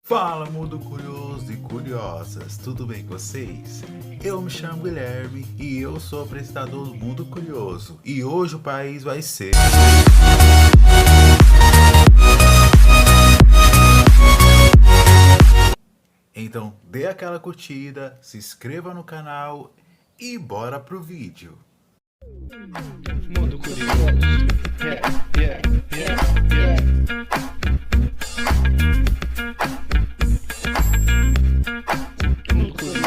Fala, mundo curioso e curiosas, tudo bem com vocês? Eu me chamo Guilherme e eu sou apresentador do Mundo Curioso. E hoje o país vai ser... Então dê aquela curtida, se inscreva no canal e bora pro vídeo. Mundo Curioso. Mundo Curioso.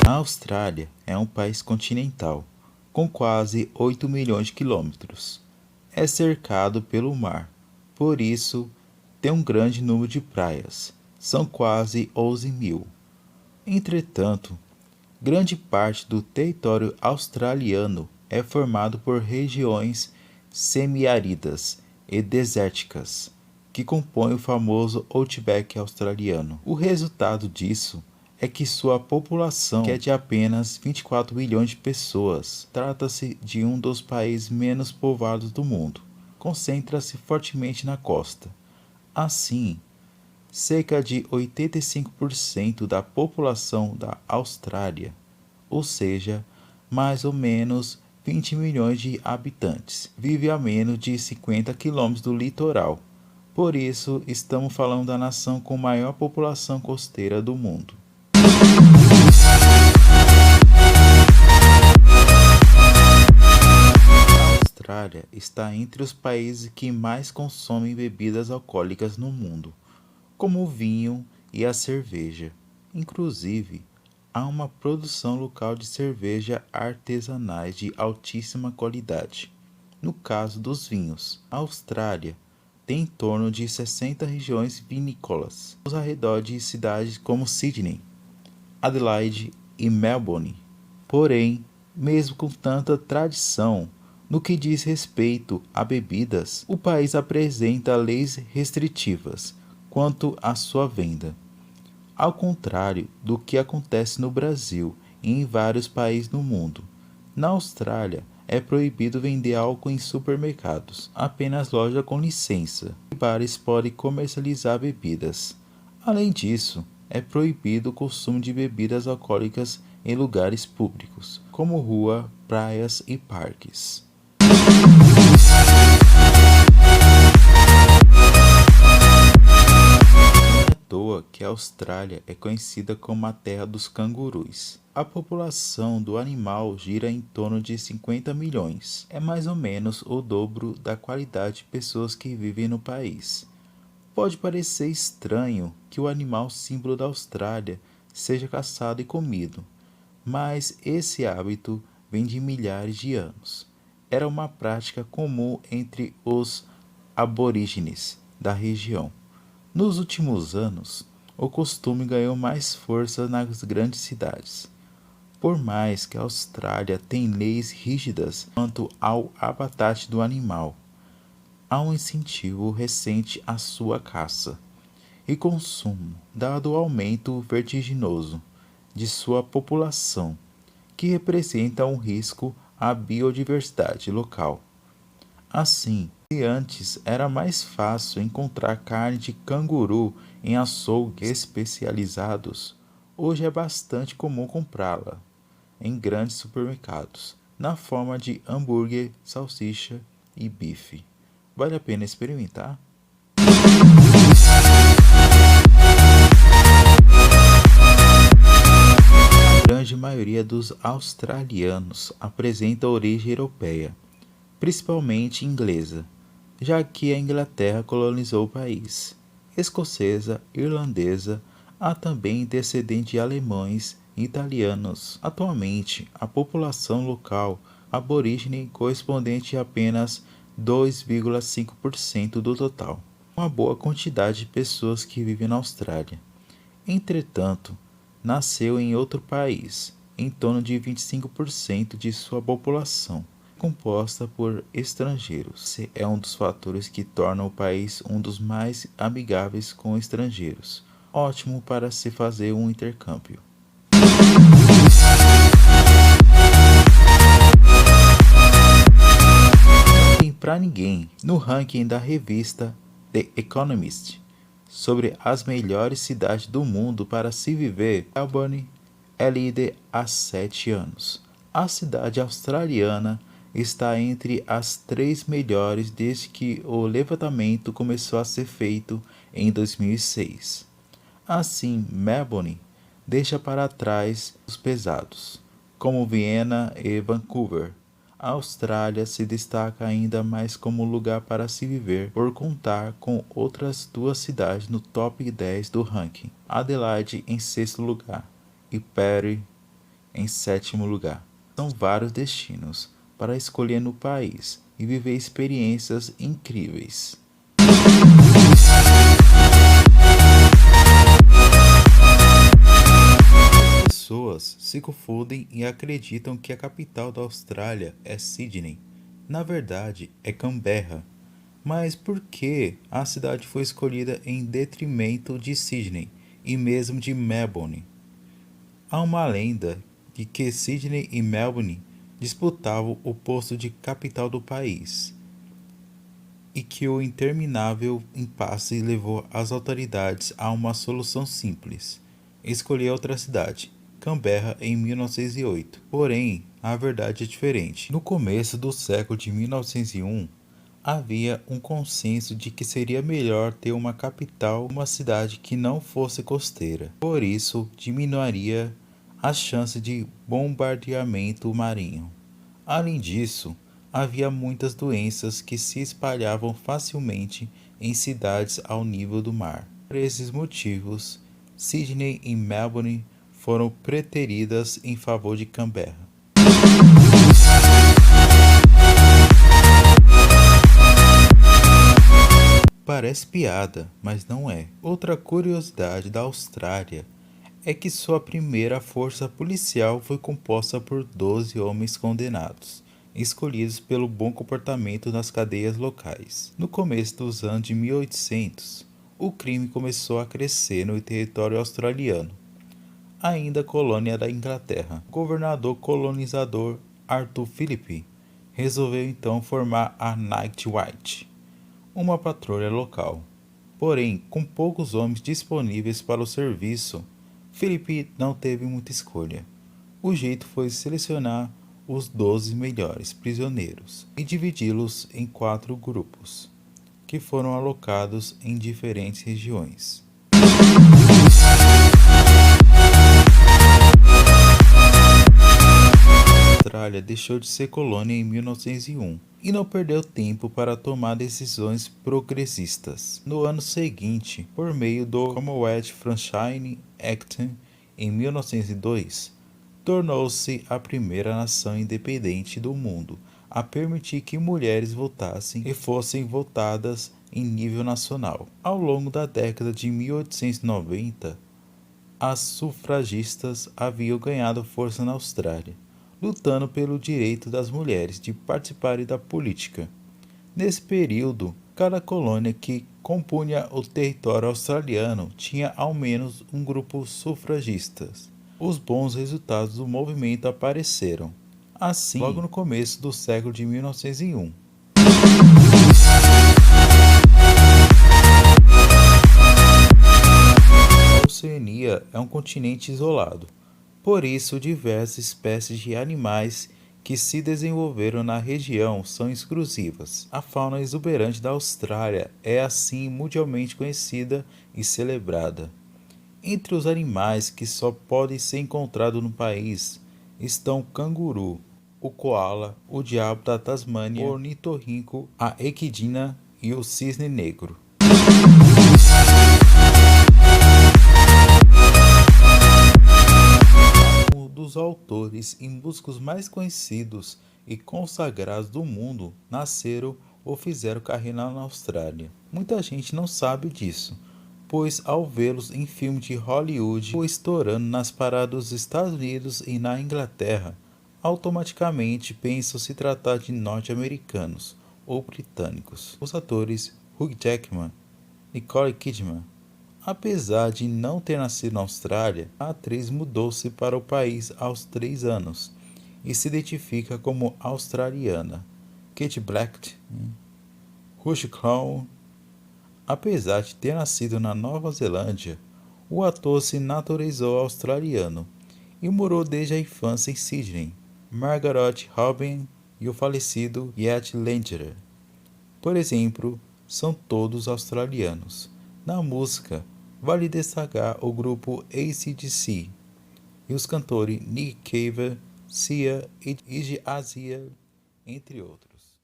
A Austrália é um país continental, com quase 8 milhões de quilômetros. É cercado pelo mar, por isso tem um grande número de praias, são quase 11 mil. Entretanto, grande parte do território australiano é formado por regiões semiáridas e desérticas, que compõem o famoso Outback australiano. O resultado disso é que sua população, que é de apenas 24 milhões de pessoas, trata-se de um dos países menos povoados do mundo. Concentra-se fortemente na costa. Assim, cerca de 85% da população da Austrália, ou seja, mais ou menos 20 milhões de habitantes, vive a menos de 50 quilômetros do litoral. Por isso, estamos falando da nação com maior população costeira do mundo. A Austrália está entre os países que mais consomem bebidas alcoólicas no mundo, como o vinho e a cerveja. Inclusive, há uma produção local de cerveja artesanais de altíssima qualidade. No caso dos vinhos, a Austrália tem em torno de 60 regiões vinícolas, aos arredores de cidades como Sydney, Adelaide e Melbourne. Porém, mesmo com tanta tradição, no que diz respeito a bebidas, o país apresenta leis restritivas quanto à sua venda. Ao contrário do que acontece no Brasil e em vários países no mundo, na Austrália é proibido vender álcool em supermercados, apenas lojas com licença e bares podem comercializar bebidas. Além disso, é proibido o consumo de bebidas alcoólicas em lugares públicos, como rua, praias e parques. Que a Austrália é conhecida como a terra dos cangurus. A população do animal gira em torno de 50 milhões. É mais ou menos o dobro da qualidade de pessoas que vivem no país. Pode parecer estranho que o animal símbolo da Austrália seja caçado e comido, mas esse hábito vem de milhares de anos. Era uma prática comum entre os aborígenes da região. Nos últimos anos, o costume ganhou mais força nas grandes cidades. Por mais que a Austrália tenha leis rígidas quanto ao abate do animal, há um incentivo recente à sua caça e consumo, dado o aumento vertiginoso de sua população, que representa um risco à biodiversidade local. Assim, se antes era mais fácil encontrar carne de canguru em açougues especializados, hoje é bastante comum comprá-la em grandes supermercados, na forma de hambúrguer, salsicha e bife. Vale a pena experimentar? A grande maioria dos australianos apresenta origem europeia, principalmente inglesa, já que a Inglaterra colonizou o país. Escocesa, irlandesa, há também descendentes de alemães e italianos. Atualmente, a população local aborígene correspondente a apenas 2,5% do total. Uma boa quantidade de pessoas que vivem na Austrália. Entretanto, nasceu em outro país, em torno de 25% de sua população. composta por estrangeiros. Esse é um dos fatores que torna o país um dos mais amigáveis com estrangeiros. Ótimo para se fazer um intercâmbio. Não tem pra ninguém no ranking da revista The Economist sobre as melhores cidades do mundo para se viver. Melbourne é líder há 7 anos. A cidade australiana está entre as 3 melhores desde que o levantamento começou a ser feito em 2006. Assim, Melbourne deixa para trás os pesados, como Viena e Vancouver. A Austrália se destaca ainda mais como lugar para se viver por contar com outras 2 cidades no top 10 do ranking, Adelaide em 6º lugar e Perth em 7º lugar. São vários destinos para escolher no país e viver experiências incríveis. Pessoas se confundem e acreditam que a capital da Austrália é Sydney. Na verdade, é Canberra. Mas por que a cidade foi escolhida em detrimento de Sydney e mesmo de Melbourne? Há uma lenda de que Sydney e Melbourne disputavam o posto de capital do país e que o interminável impasse levou as autoridades a uma solução simples: escolher outra cidade, Canberra, em 1908. Porém, a verdade é diferente. No começo do século de 1901, havia um consenso de que seria melhor ter uma capital em uma cidade que não fosse costeira. Por isso, diminuiria a chance de bombardeamento marinho. Além disso, havia muitas doenças que se espalhavam facilmente em cidades ao nível do mar. Por esses motivos, Sydney e Melbourne foram preteridas em favor de Canberra. Parece piada, mas não é. Outra curiosidade da Austrália é que sua primeira força policial foi composta por 12 homens condenados, escolhidos pelo bom comportamento nas cadeias locais. No começo dos anos de 1800, o crime começou a crescer no território australiano, ainda colônia da Inglaterra. O governador colonizador Arthur Phillip resolveu então formar a Night Watch, uma patrulha local. Porém, com poucos homens disponíveis para o serviço, Phillip não teve muita escolha. O jeito foi selecionar os 12 melhores prisioneiros e dividi-los em 4 grupos, que foram alocados em diferentes regiões. A Austrália deixou de ser colônia em 1901 e não perdeu tempo para tomar decisões progressistas. No ano seguinte, por meio do Commonwealth Franchise Act em 1902, tornou-se a primeira nação independente do mundo a permitir que mulheres votassem e fossem votadas em nível nacional. Ao longo da década de 1890, as sufragistas haviam ganhado força na Austrália, lutando pelo direito das mulheres de participarem da política. Nesse período, cada colônia que compunha o território australiano tinha ao menos um grupo sufragistas. Os bons resultados do movimento apareceram, assim, logo no começo do século de 1901. A Oceania é um continente isolado. Por isso, diversas espécies de animais que se desenvolveram na região são exclusivas. A fauna exuberante da Austrália é assim mundialmente conhecida e celebrada. Entre os animais que só podem ser encontrados no país estão o canguru, o coala, o diabo da Tasmânia, o ornitorrinco, a equidna e o cisne negro. Dos autores e músicos mais conhecidos e consagrados do mundo nasceram ou fizeram carreira na Austrália. Muita gente não sabe disso, pois ao vê-los em filmes de Hollywood ou estourando nas paradas dos Estados Unidos e na Inglaterra, automaticamente pensam se tratar de norte-americanos ou britânicos. Os atores Hugh Jackman e Nicole Kidman. Apesar de não ter nascido na Austrália, a atriz mudou-se para o país aos 3 anos e se identifica como australiana. Kate Black, Rush Clown. Apesar de ter nascido na Nova Zelândia, o ator se naturalizou australiano e morou desde a infância em Sydney. Margaret Robin e o falecido Heath Ledger, por exemplo, são todos australianos. Na música, vale destacar o grupo AC/DC e os cantores Nick Cave, Sia e Iggy Azalea, entre outros.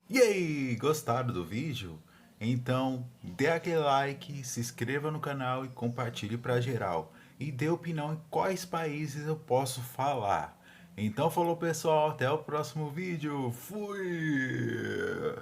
E aí, gostaram do vídeo? Então, dê aquele like, se inscreva no canal e compartilhe para geral. E dê opinião em quais países eu posso falar. Então falou pessoal, até o próximo vídeo. Fui!